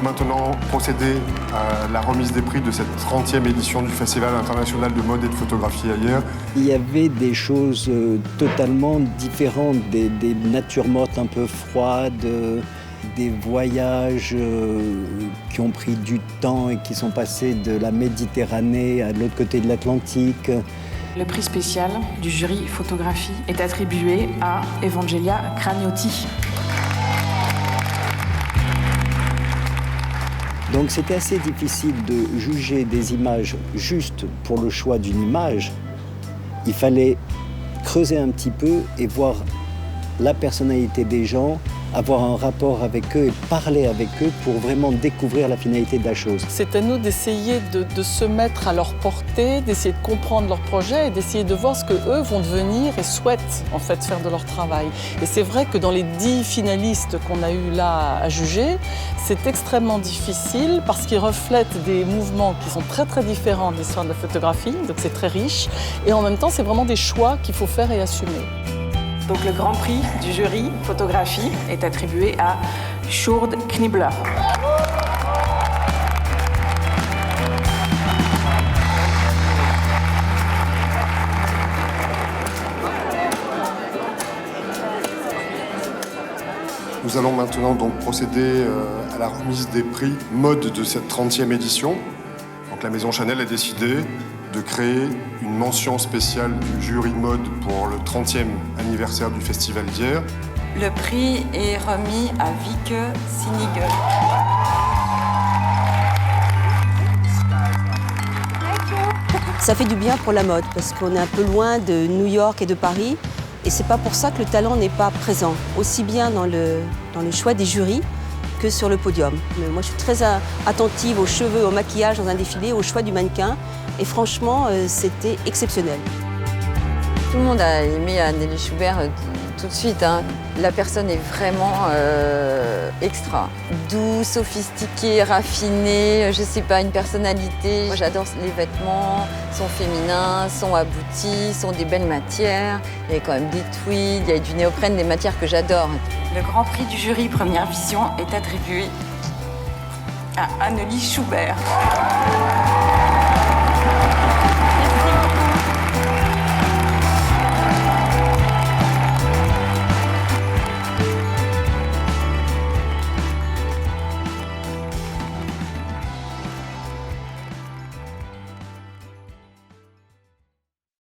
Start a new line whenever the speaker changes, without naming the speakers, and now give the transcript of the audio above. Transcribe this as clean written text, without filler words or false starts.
maintenant procéder à la remise des prix de cette 30e édition du Festival international de mode et de photographie ailleurs.
Il y avait des choses totalement différentes, des natures mortes un peu froides, des voyages qui ont pris du temps et qui sont passés de la Méditerranée à l'autre côté de l'Atlantique.
Le prix spécial du jury photographie est attribué à Evangelia Cragnotti.
Donc c'était assez difficile de juger des images juste pour le choix d'une image. Il fallait creuser un petit peu et voir la personnalité des gens, avoir un rapport avec eux et parler avec eux pour vraiment découvrir la finalité de la chose.
C'est à nous d'essayer de se mettre à leur portée, d'essayer de comprendre leur projet et d'essayer de voir ce qu'eux vont devenir et souhaitent en fait faire de leur travail. Et c'est vrai que dans les 10 finalistes qu'on a eu là à juger, c'est extrêmement difficile parce qu'ils reflètent des mouvements qui sont très très différents de l'histoire de la photographie, donc c'est très riche. Et en même temps, c'est vraiment des choix qu'il faut faire et assumer.
Donc le grand prix du jury photographie est attribué à Sjoerd Knibler.
Nous allons maintenant donc procéder à la remise des prix mode de cette 30e édition. Donc la Maison Chanel a décidé de créer une mention spéciale du jury mode pour le 30e anniversaire du festival d'hier.
Le prix est remis à Wieke Sinnige.
Ça fait du bien pour la mode parce qu'on est un peu loin de New York et de Paris et c'est pas pour ça que le talent n'est pas présent, aussi bien dans le choix des jurys que sur le podium. Mais moi je suis très attentive aux cheveux, au maquillage dans un défilé, au choix du mannequin et franchement c'était exceptionnel.
Tout le monde a aimé Nelly Schubert tout de suite. La personne est vraiment extra. Douce, sophistiquée, raffinée, je sais pas, une personnalité. Moi, j'adore les vêtements, sont féminins, sont aboutis, sont des belles matières. Il y a quand même des tweeds, il y a du néoprène, des matières que j'adore. Le grand prix du jury Première Vision est attribué à Nelly Schubert.